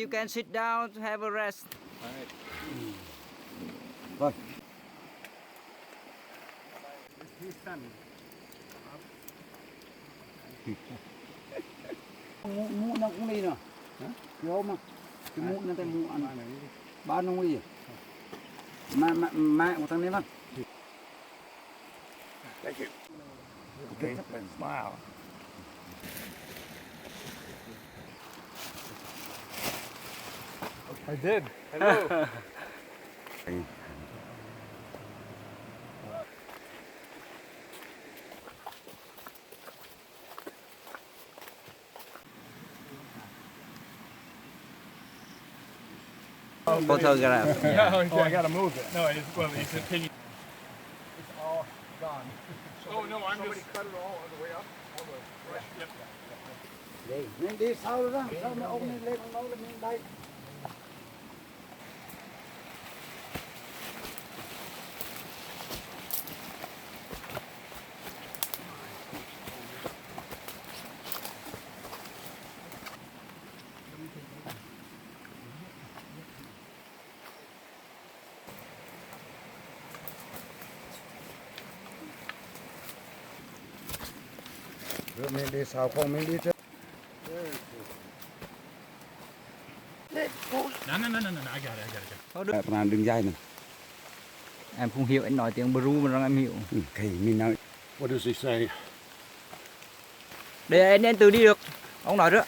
you can sit down to have a rest. Vâng. Mũ nó cũng đi nè. Thiếu mà. Cái mũ nó cái mũ ăn. Ba nó nguy. Mẹ một thằng này mà. Thank you. Okay. Smile. I did. Hello. Photograph. Oh, I gotta move it. No, it's opinion. It's all gone. Somebody cut it all on the way up. All the brush. Yep. Đây, nên đi sau đó, sau này ông lên nó là mình đây. Rồi mình đi sau không mình đi trước. No, I got it. Làm đường dây này. Em không hiểu anh nói tiếng Bru mà rằng em hiểu. Thì mình nói. What does he say? Để anh tự đi được. Ông nói trước.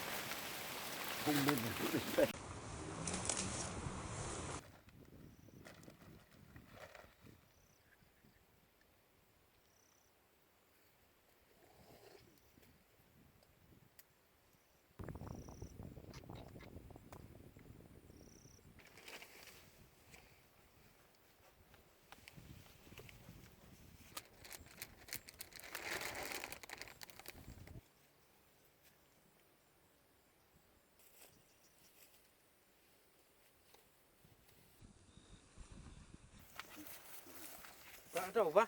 Đâu quá.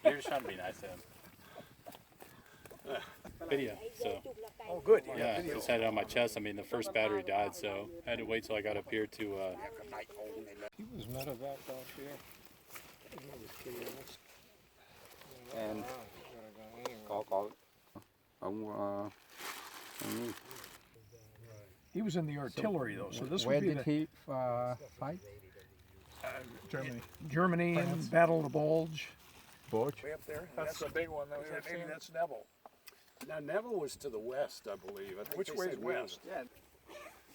You're just trying to be nice to him. Video, so. Oh, good. Yeah, I just had it on my chest. I mean, the first battery died, so I had to wait till I got up here to. He was medevac out there. And có ông He was in the artillery though, so this would be the he fight? Germany. Germany and Battle of the Bulge. Bulge. Way up there? That's the big one that we were Maybe seeing. that's Neville. Now Neville was to the west, I believe. I think Which they way said is west? Yeah,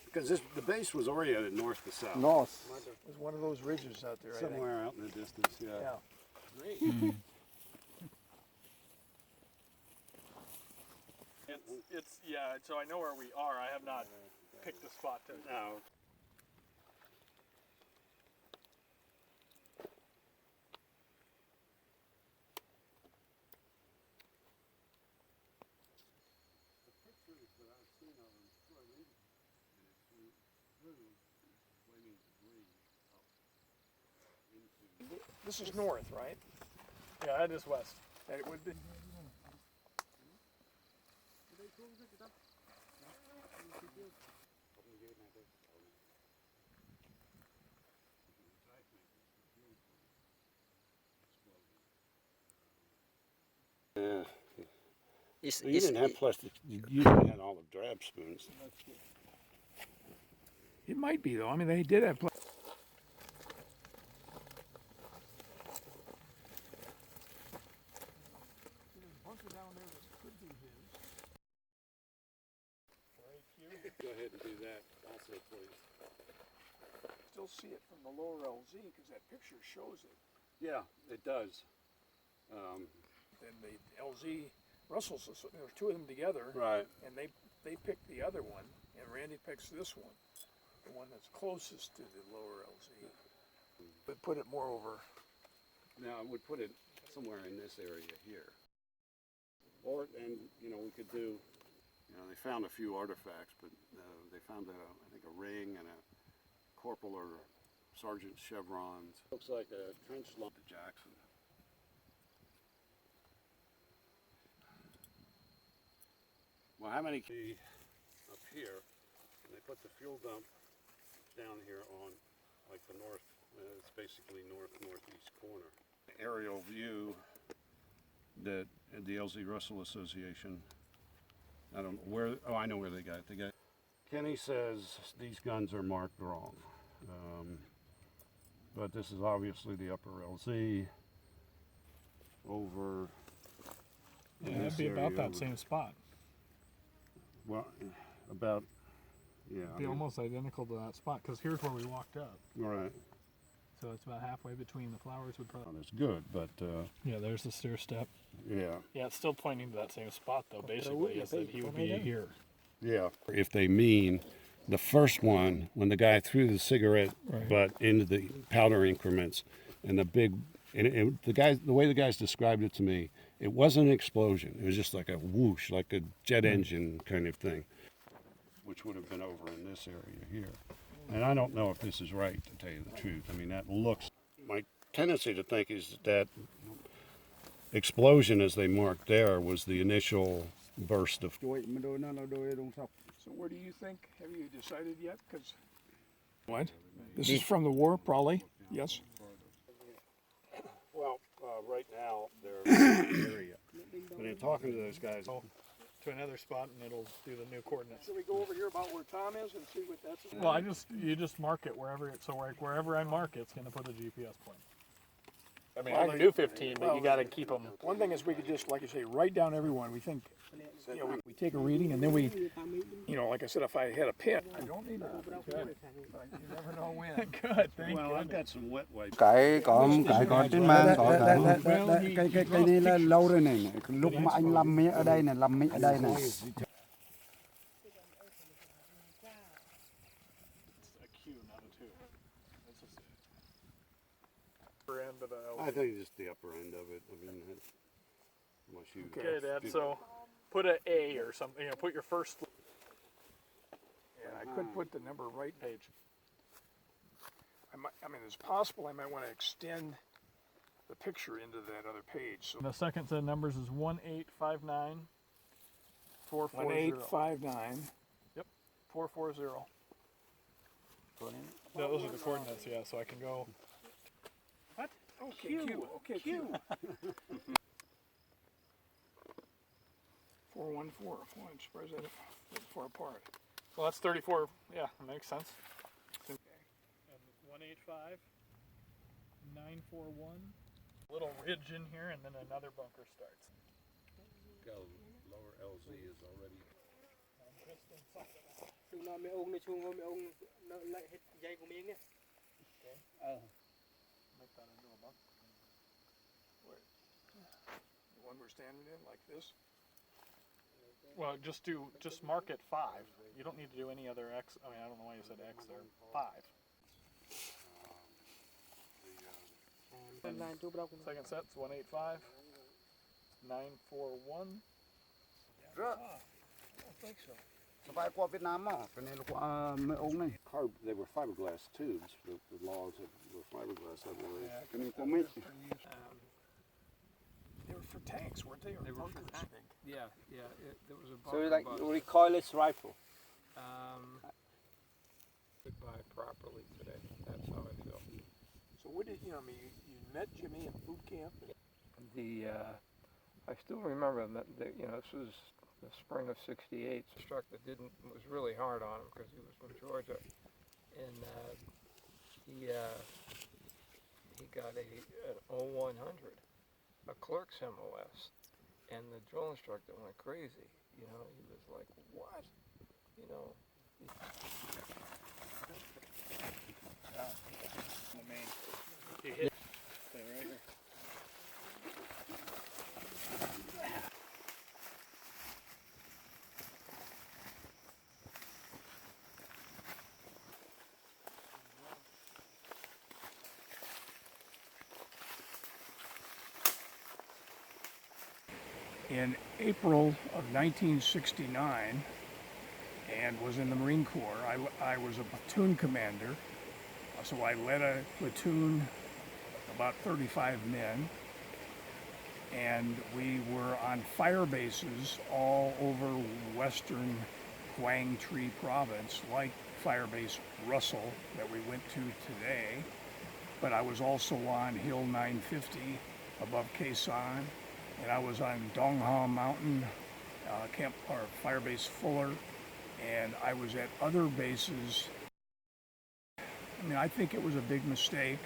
because the base was oriented north to south. North. It was one of those ridges out there, I think. Somewhere out in the distance. Yeah. Yeah. It's yeah. So I know where we are. I have not picked a spot to. Now, This is north, right? Yeah, that is west. That it would be. yeah. It's, Well, you didn't have plastic. You usually had all the drab spoons. It might be though. I mean, they did have. Go ahead and do that also, please. Still see it from the lower LZ because that picture shows it. Yeah, it does. Then the LZ Russell's, there's two of them together, Right. and they picked the other one, and Randy picks this one, the one that's closest to the lower LZ. But put it more over. Now, I would put it somewhere in this area here. Or, and, you know, we could do, you know, they found a few artifacts, but they found, I think, a ring and a corporal or sergeant chevrons. Looks like a trench lump to Jackson. Well, how many key up here, and they put the fuel dump down here on, like, the north, it's basically northeast corner. Aerial view that the LZ Russell Association, I don't know where, oh, I know where they got it. Kenny says these guns are marked wrong. But this is obviously the upper LZ over in Yeah, this that'd be about area that over- same spot. Well, about, yeah. It'd be almost identical to that spot, because here's where we walked up. Right. So it's about halfway between the flowers would probably. Well, that's good, but Yeah, there's the stair step. yeah. Yeah, it's still pointing to that same spot though, basically, is that he would be here. Yeah. If they mean the first one, when the guy threw the cigarette butt into the powder increments, and the big, and the way the guys described it to me, it wasn't an explosion. It was just like a whoosh, like a jet engine kind of thing, which would have been over in this area here. And I don't know if this is right, to tell you the truth. I mean, that looks. My tendency to think is that explosion, as they marked there, was the initial burst of. Chuối mà đôi nó là đôi đông sọc. So where do you think? Have you decided yet? Because what? This is from the war, probably. Yes. Well, right now they're in the area. But in talking to those guys, To another spot, and it'll do the new coordinates. Should we go over here about where Tom is and see what that's about? Well, you just mark it wherever it. So like wherever I mark it, it's going to put a GPS point. I mean, I can do 15, but you got to keep them. One thing is we could just, like you say, write down everyone. We think, you know, we take a reading and then we, you know, like I said, if I had a pit, I don't need that. Good. You never know when. Good. Thank well, you. I've got some wet wipes. Cái có trên mạng có Cái này là lâu rồi này. Lúc mà anh làm mía ở đây này, làm mía ở đây này. A Q, not a 2. That's just upper end of the I think just the upper end of it. I mean, unless you. Okay, Dad. So put an A or something. You know, put your first. Yeah, I could put the number right page. I mean, it's possible I might want to extend the picture into that other page. So the second set of numbers is 1859 440. 1859. Yep, 440. No, those are the coordinates. Yeah, so I can go. What? Okay, Q. Okay, Q. 414. Fine, surprised I didn't far apart. Well, that's 34. Yeah, that makes sense. 185, 941. Little ridge in here, and then another bunker starts. Lower LZ is already. Mấy ông này chung mấy ông lại hết dây của miếng nhé. Make that into a bunker. Wait. The one we're standing in, like this? Well, just mark it 5. You don't need to do any other X. I mean, I don't know why you said X there. 5. Second set's 185, 941. Rớt. Phải qua Việt Nam mà, cái này là qua mấy ông này. They were fiberglass tubes. The logs were fiberglass, I believe. Cái này qua mấy. They were for tanks, weren't they? Or They were for bunkers? tanks. Yeah, there was a bunker. So it's like box. recoilless rifle. Goodbye properly today. That's how I feel. So what did you know? I mean, you met Jimmy in boot camp. I still remember that. You know, this was the spring of '68. Instructor was really hard on him because he was from Georgia, and he got an 0100, a clerk's MOS, and the drill instructor went crazy. You know, he was like, "What? You know, In April of 1969, and was in the Marine Corps. I was a platoon commander, so I led a platoon, about 35 men, and we were on fire bases all over western Quang Tri province, like Firebase Russell that we went to today. But I was also on Hill 950 above Khe Sanh, and I was on Dong Ha Mountain, Camp or Firebase Fuller, and I was at other bases. I mean, I think it was a big mistake.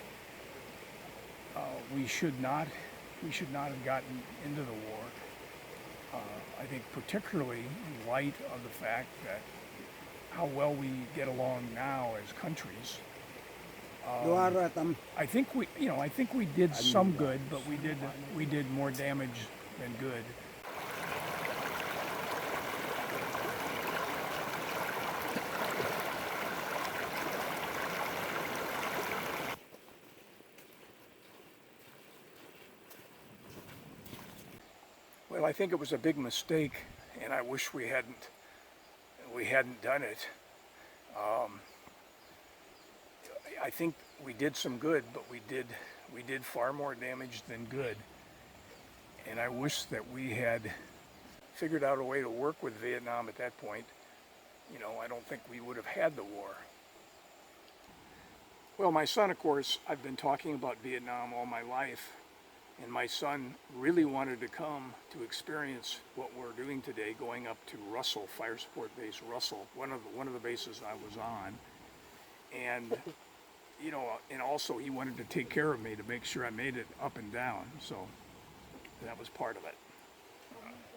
We should not have gotten into the war. I think particularly in light of the fact that how well we get along now as countries. I think we did some good, but we did more damage than good. Well, I think it was a big mistake, and I wish we hadn't done it. I think we did some good, but we did far more damage than good. And I wish that we had figured out a way to work with Vietnam at that point. You know, I don't think we would have had the war. Well, my son, of course, I've been talking about Vietnam all my life, and my son really wanted to come to experience what we're doing today, going up to Russell, Fire Support Base Russell, one of the bases I was on. And you know, and also he wanted to take care of me to make sure I made it up and down, so that was part of it.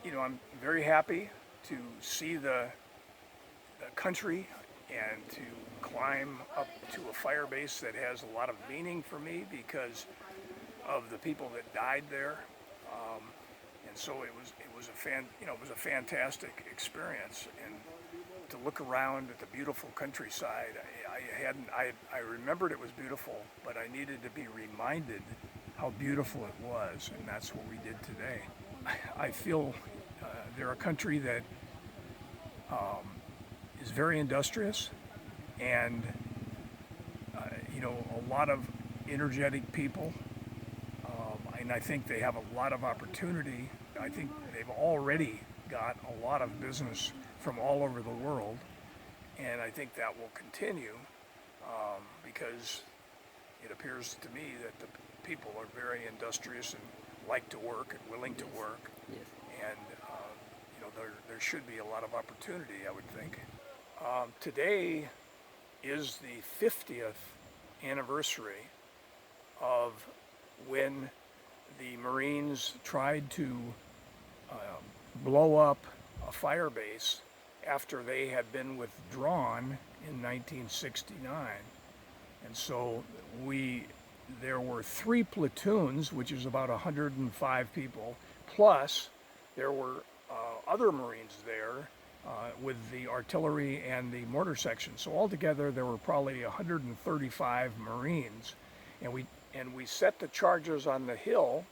You know, I'm very happy to see the country and to climb up to a fire base that has a lot of meaning for me because of the people that died there, and so it was a fantastic experience. And to look around at the beautiful countryside, I remembered it was beautiful, but I needed to be reminded how beautiful it was, and that's what we did today. I feel they're a country that is very industrious, and you know, a lot of energetic people, and I think they have a lot of opportunity. I think they've already got a lot of business from all over the world, and I think that will continue because it appears to me that the people are very industrious and like to work and willing to work. Yes. And you know, there should be a lot of opportunity, I would think. Today is the 50th anniversary of when the Marines tried to blow up a fire base after they had been withdrawn in 1969. And so there were 3 platoons, which is about 105 people, plus there were other Marines there with the artillery and the mortar section. So altogether there were probably 135 Marines. And we set the charges on the hill,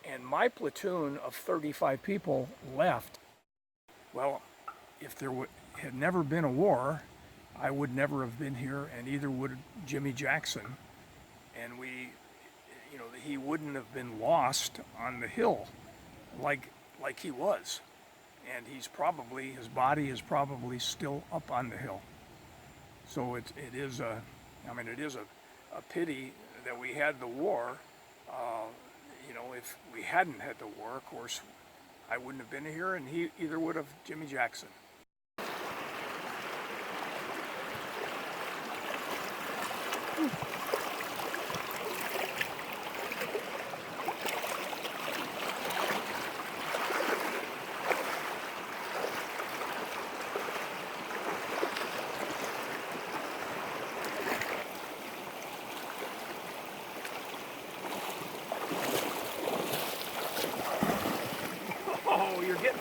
and my platoon of 35 people left. Well, if there had never been a war, I would never have been here, and either would Jimmy Jackson. And you know, he wouldn't have been lost on the hill like he was. And his body is probably still up on the hill. So it is a pity that we had the war. You know, if we hadn't had the war, of course, I wouldn't have been here, and he either would have Jimmy Jackson.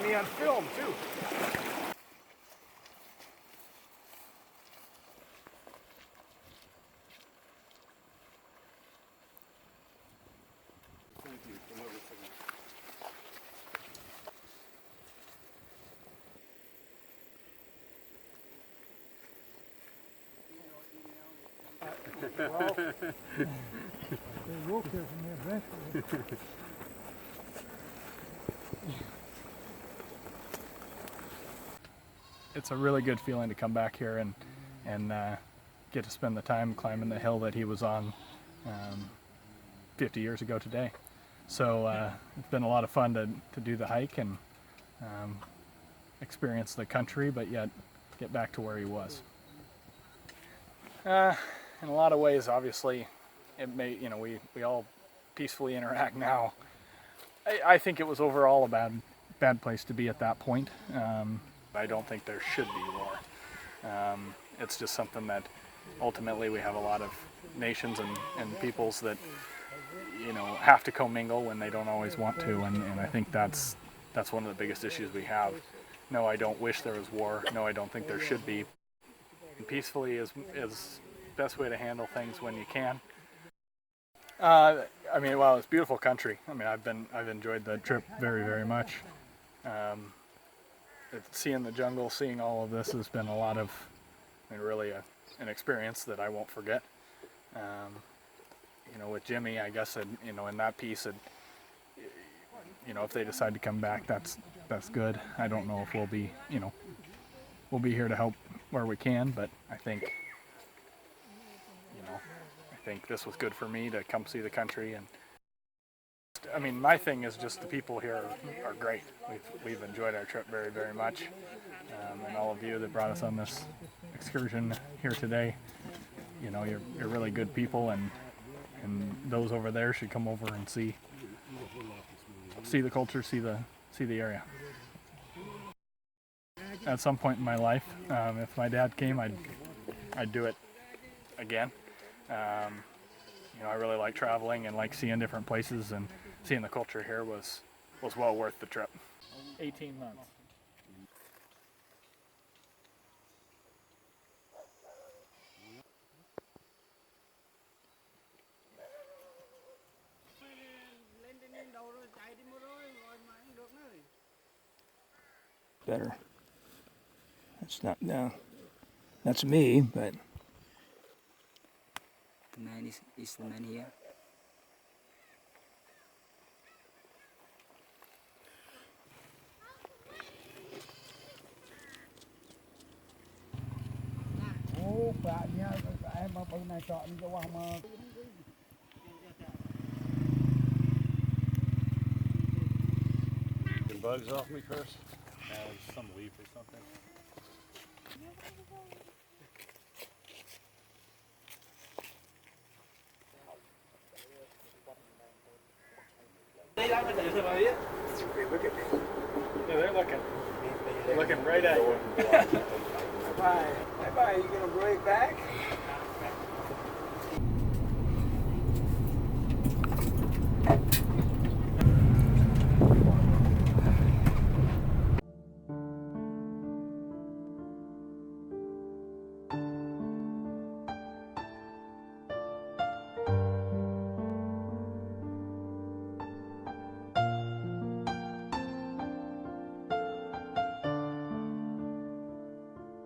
me on film too. It's a really good feeling to come back here and get to spend the time climbing the hill that he was on 50 years ago today. So it's been a lot of fun to do the hike and experience the country, but yet get back to where he was. In a lot of ways, obviously, it may, you know, we all peacefully interact now. I think it was overall a bad place to be at that point. I don't think there should be war. It's just something that ultimately we have a lot of nations and peoples that, you know, have to commingle when they don't always want to, and I think that's one of the biggest issues we have. No, I don't wish there was war. No, I don't think there should be. Peacefully is best way to handle things when you can. I mean, well, it's beautiful country. I mean, I've enjoyed the trip very, very much. Seeing the jungle, seeing all of this has been a lot of, I mean, really an experience that I won't forget. You know, with Jimmy, I guess, you know, in that piece, you know, if they decide to come back, that's good. I don't know if we'll be, you know, we'll be here to help where we can, but I think, you know, I think this was good for me to come see the country. And I mean, my thing is just the people here are great. We've enjoyed our trip very, very much, and all of you that brought us on this excursion here today, you know, you're really good people, and those over there should come over and see the culture, see the area. At some point in my life, if my dad came, I'd do it again. You know, I really like traveling and like seeing different places, and seeing the culture here was well worth the trip. 18 months. Better. That's not, no. That's me, but. The man is the man here. Get bugs off me, Chris? Some leaf or something. Look at me. Yeah, they're looking right at you. Bye. Bye. You gonna break back?